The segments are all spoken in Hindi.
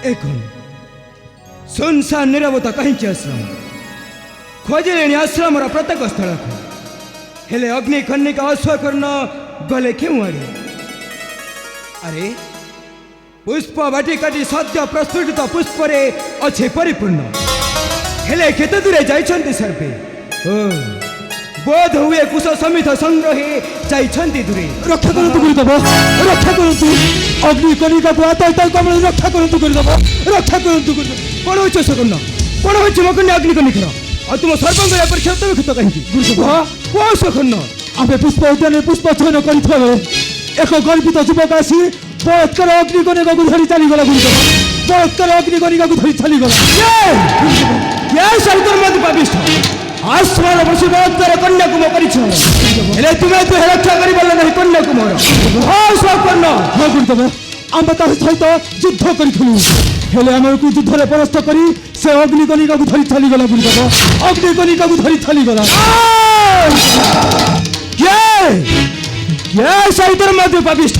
এখন सुनसान निरवता कहीं आश्रम खोजले आश्रम प्रत्येक स्थल को हेले अग्नि कन्निका अश्वकर्ण गले क्यों आड़े अरे पुष्प बाटिकाटी सद्य प्रस्फुटित पुष्परे अच्छे परिपूर्ण हेले केते दूरे जाइछन्ति सर्पे ओ बोध हुए कुश समित संग्रहे जाइछन्ति दूरे रक्षा करंतु गुरुदेव रक्षा करंतु अग्नि कनिका को आतंक कमल रक्षा करंतु गुरुदेव रक्षा करंतु गुरुदेव कौन हो अश्वकर्ण कौन हो मकन्या अग्नि कनिकर और तुम सर्पंग परीक्षा तब क्षत कहीं गुरुदेव कौन अश्वकर्ण आमे पुष्प उद्यान पुष्प चयन करिथबे एक गर्वित युवक आसी बलात्कार अग्नि कनिका को धरी चली गला गुरुदेव बलात्कार अग्नि कनिका को धरी चली गला ये शंकर मत पापिष्ठ आश्रम बसी बलात्कार कन्या को मकरिछ हेले तुमे तो रक्षा करि बल्ला नहीं कन्या को मोर हां अश्वकर्ण हां गुरुदेव आमे ता सहित युद्ध करिथलु हेले आमे को युद्ध रे परास्त करी से अग्नि कनिका को धरी चली गला गुरुदेव अग्नि कनिका को धरी चली गला ये शंकर मत पापिष्ठ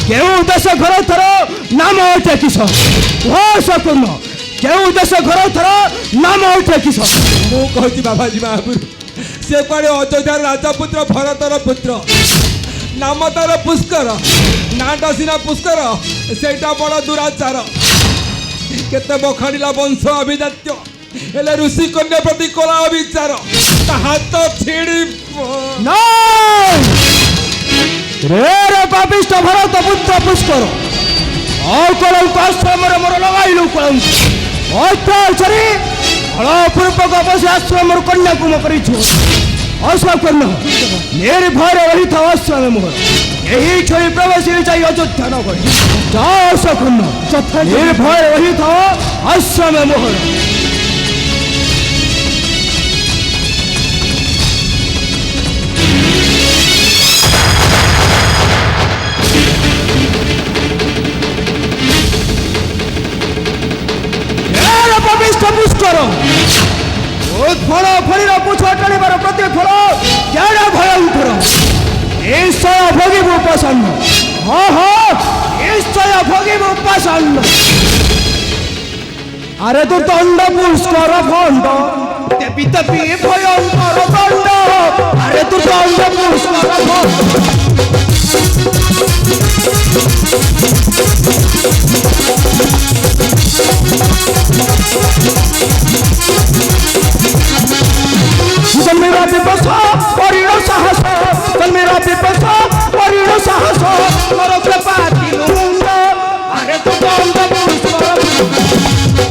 केउ दश घर थर नाम उठे किस हो सकर्ण केउ दश घर थर नाम उठे किस मु कहती बाबाजी महापुर से कुआड़े अयोध्या राजपुत्र भरतर पुत्र नाम तार पुष्कर नाटा सीना पुष्कर सेटा बड़ दुराचार केते बखाणिला वंश अभिजात्य हेले ऋषि कन्या प्रति कला विचार हाथ छेड़ी रे पापिष्ठ भरत पुत्र पुष्कर कलंक आश्रम मोर लगाइलु कलंक अत्याचारी फलपूर्वक बसे आश्रम कन्या को मकरिछु अश्वकर्ण निर्भय रही था आश्रम मोर यही छवि प्रवेश जाई अयोध्या नगर जाओ अश्वकर्ण निर्भय रही था आश्रम मोहर पुष्कर फल फलीर पुछ टाणिबार प्रतिफल क्या भयंकर निश्चय भोगिब उपासन्न हाँ हाँ निश्चय भोगिब उपासन्न अरे तू दंड पुष्कर खंड तेपी तेपी भयंकर दंड अरे तू दंड पुष्कर खंड जन्मेरा विपसा परिण साहस जन्मेरा विपसा परिण साहस मोर कृपा तिलुंड अरे तो दंड पुष्कर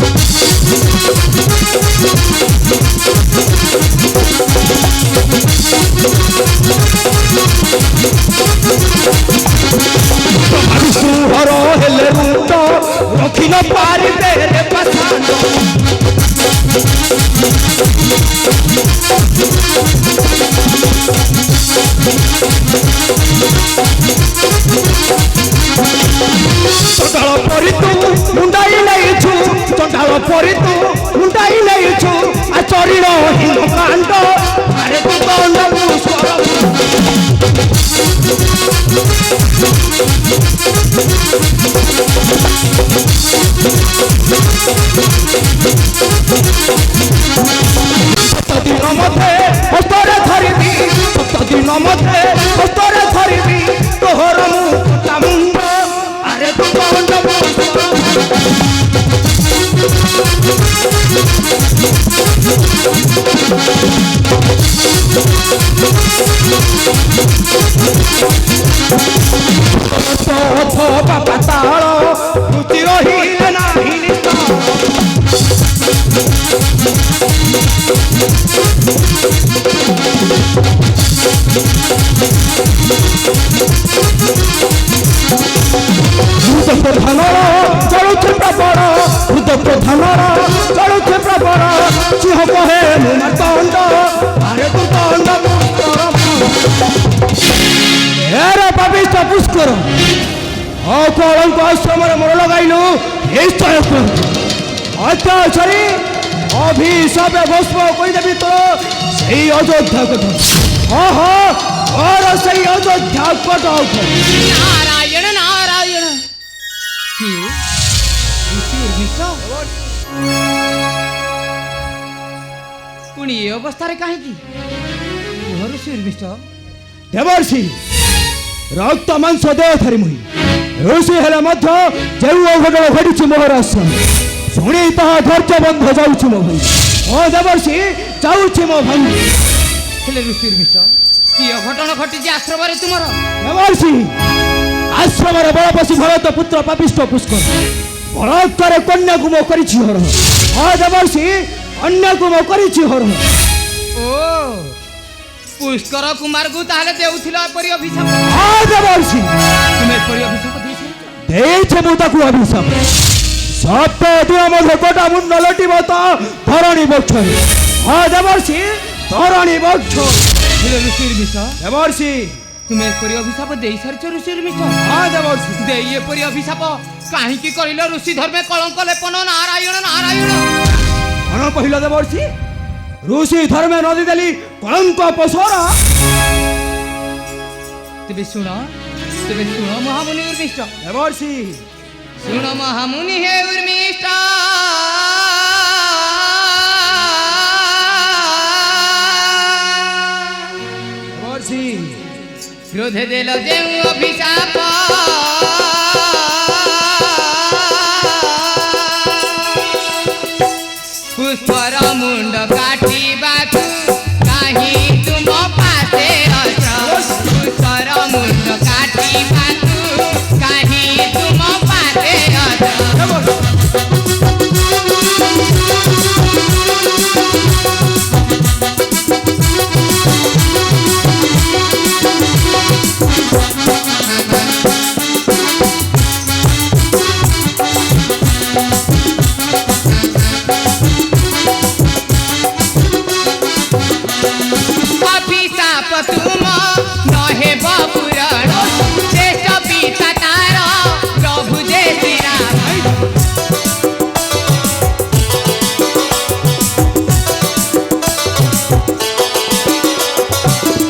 विष्णुहर हेले रुंड रखी न पारिबे रे पाषाण चंडाल परी तू मुंडाई नहीं छु चंडाल परी तू मुंडाई नहीं छु आ चरिण हिंद कांड अरे तू दंड पुष्कर दिन मध्य हस्तरे धरिबी दिन मध्य हस्तरे धरिबी तोहर मुकुटा मुंड अरे तू दंड बाबा ताल रुचि रहिले नाही प्रधान चलुचे प्रबल बुद्ध प्रधान चलुचे प्रबल सिंह कहे मुना दंड अरे तू दंड हेरे पापिष्ठ पुष्कर कलंक आश्रम मोर लगाइलु निश्चय अत्याचारी अभिशाप भस्म करदेवी तोर से अयोध्या कथा हाँ हाँ और से अयोध्या कथा नारायण नारायण ऋषि उर्मिष्ठ पुणी ए अवस्था कहीं ऋषि उर्मिष्ठ देवर्षि रक्त मांस देह धरी मुहि ऋषि हेले मध्य जेउ अघटन घटिछि मोहर आश्रम शुणी ताहा धैर्य बंध जाउछि मो भाई ओ देवर्षि जाउछि मो भाई हेले ऋषि उर्मिष्ठ कि अघटन घटी आश्रम तुमर देवर्षि आश्रम बड़पशी भरत पुत्र पापिष्ट पुष्कर बलात्कार कन्या को मो करिछि हर ओ देवर्षि कन्या को मो करिछि हर ओ पुष्कर कुमार को ताहले देउथिलो परि अभिशाप आ देवर्षि तुमे परि अभिशाप देइछ देइछे मु ताकू अभिशाप सप्त दिन मध्य कोटा मुंड लटिब तो धरणी बक्ष आ देवर्षि धरणी बक्ष हेले ऋषि उर्मिष्ठ देवर्षि तुमे परि अभिशाप देइ सारिछ ऋषि उर्मिष्ठ आ देवर्षि देइए परि अभिशाप काहेकि करिलो ऋषि धर्मे कलंक लेपन नारायण नारायण कौन कहिल देवर्षि ऋषि धर्मे नदी देली कलंक पसरा तेबे सुन महामुनि उर्मिष्ठ देवर्षि सुन महामुनि हे उर्मिष्ठ देवर्षि क्रोधे देल जे अभिशाप पुष्पर मुंड काटिबाकु काहीं तुम पासे अछ पुष्पर मुंड काटिबाकु काहीं तुम पासे अछ अभिशाप तुम नहे बपुराण श्रेष्ठ पिता तार प्रभु जे श्री राम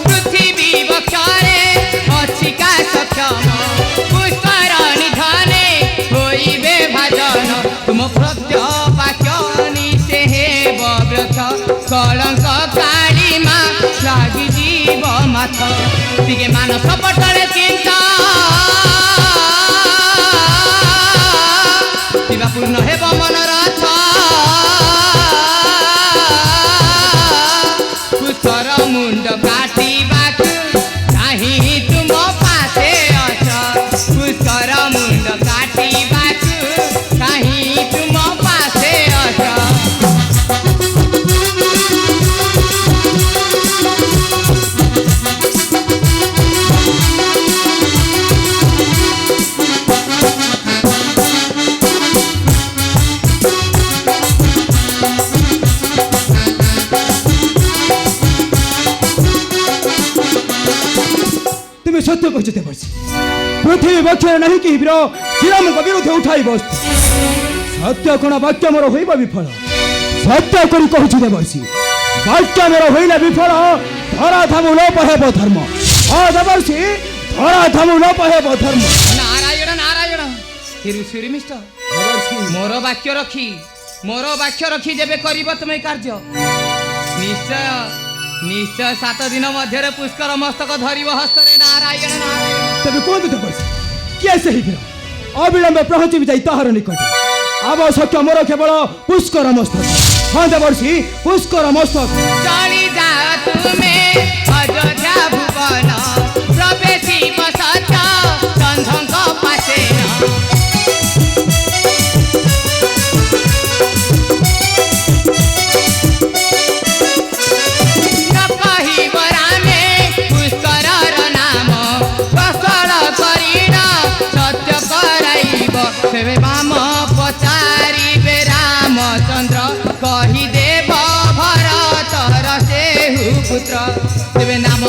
पृथ्वी वक्षरे अचिका सक्षम पुष्कर निधने होइबे भाजन तुम प्रत्य वाक्य निशे हे वृक्ष कलंक कालिमा लागी जीव माथ टिके मानस पटले चिंता शिवा पूर्ण हेब मन रथ पुष्कर मुंड काटिबाकु काहीं तुम पासे अछ पुष्कर मुंड काटिबाकु काहीं तुम पासे अछ तुम्हें सत्य कह देवर्षि पृथ्वी बक्षर नहीं कि श्रीराम को विरुद्ध उठाई बस्त सत्य कण वाक्य मोर होइब विफल सत्य करी कहूँ देवर्षि वाक्य मोर होइले विफल धरा धामु लोप हेब धर्म ओ देवर्षि धरा धामु लोप हेब धर्म नारायण नारायण हे ऋषि उर्मिष्ठ मोर वाक्य रखी जेबे करिब तुमे कार्य निश्चय निश्चय 7 दिन मध्य पुष्कर मस्तक धरिब हस्तरे नारायण नारायण तबे कौन देवर्षि किए से शीघ्र अविलंब पहुंची भी जाई ताहार निकट आवश्यक मोर केवल पुष्कर मस्तक हाँ देवर्षि पुष्कर मस्तक चली जा तुमे अयोध्या भुवन प्रवेशी बसत चंदंक पासेन सेवे माम पचारी बे रामचंद्र कही देव भरतर सेहु पुत्र सेवे नाम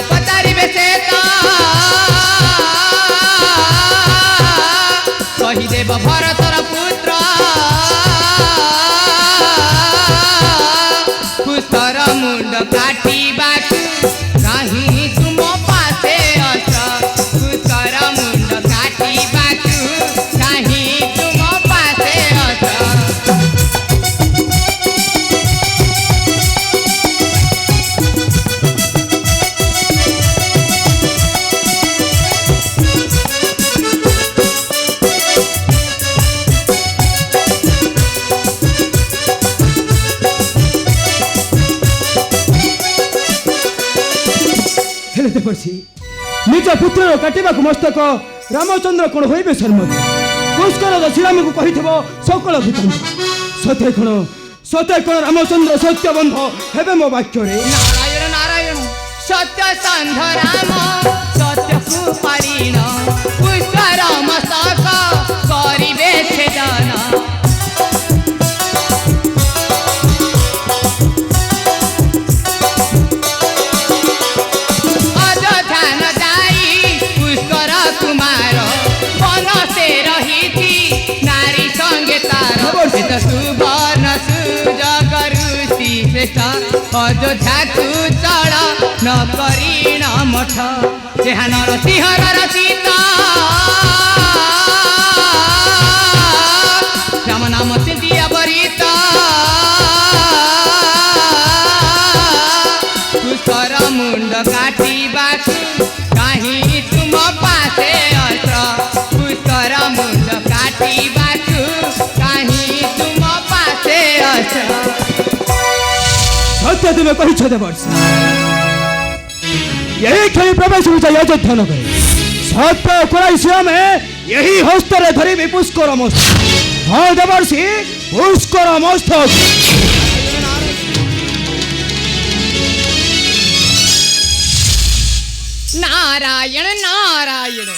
ନିଜ ପୁତ୍ରର କାଟିବାକୁ ମସ୍ତକ ରାମଚନ୍ଦ୍ର କ'ଣ ହୋଇବେ ଶର୍ମଦ? ପୁଷ୍କର ଶ୍ରୀରାମକୁ କହିଥିବ ସକଳ ଭୂତାନ୍ତ। ସତେ କ'ଣ ରାମଚନ୍ଦ୍ର ସତ୍ୟବନ୍ଧ ହେବେ ମୋ ବାକ୍ୟରେ? ନାରାୟଣ ନାରାୟଣ ସତ୍ୟ ସନ୍ଧ ରାମ ସତ୍ୟକୁ ପାରିଣ ପୁଷ୍କର ମସ୍ତକ କରିବେ ଛେଦନ। ଅଯୋଧ୍ୟାନ ଯାଇ ପୁଷ୍କର କୁମାର ବନସେ ରହିଛି ନାରୀ ସଙ୍ଗେ ତାର ସୁବର୍ଣ୍ଣ ସୁଯୋଗ ଋଷି ଶ୍ରେଷ୍ଠ ଅଯୋଧ୍ୟାକୁ ଚଳ ନ କରିଣ ମଠ ଏହା ନରସିଂହର ରଚିତ ରାମ ନାମ ଚିନ୍ତି ଅବରିତ ପୁଷ୍କର ମୁଣ୍ଡ କାଟିବାକୁ କାହିଁ ତୁମ ପାଶେ ଅସ୍ତ୍ର ପୁଷ୍କର ମୁଣ୍ଡ କାଟିବାକୁ କାହିଁ ତୁମ ପାଶେ ଅସ୍ତ୍ର। ସତ୍ୟ ତୁମେ କହିଛ ଦେବର୍ଷି। ଏହି ଖେଳି ପ୍ରବେଶ ଯାଇ ଅଯୋଧ୍ୟା ନଗରେ ସତ୍ୟ କରାଇ ଶ୍ରୀରାମେ ଏହି ହସ୍ତରେ ଧରିବି ପୁଷ୍କର ମସ୍ତକ। ହଁ ଦେବର୍ଷି ପୁଷ୍କର ମସ୍ତକ। ନାରାୟଣ ନାରାୟଣ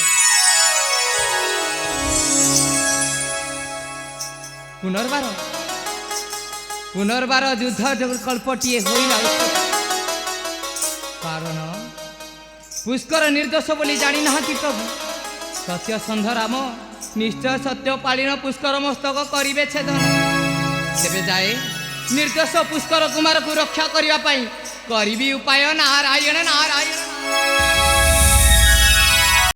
ପୁନର୍ବାର ଯୁଦ୍ଧ କଳ୍ପଟିଏ ହୋଇଲା କାରଣ ପୁଷ୍କର ନିର୍ଦ୍ଦୋଷ ବୋଲି ଜାଣିନାହାନ୍ତି ପ୍ରଭୁ। ସତ୍ୟ ସନ୍ଧ ରାମ ନିଶ୍ଚୟ ସତ୍ୟ ପାଳିନ ପୁଷ୍କର ମସ୍ତକ କରିବେ ଛେଦନ। ତେବେ ଯାଏ ନିର୍ଦ୍ଦୋଷ ପୁଷ୍କର କୁମାରକୁ ରକ୍ଷା କରିବା ପାଇଁ କରିବି ଉପାୟ। ନାରାୟଣ ନାରାୟଣ।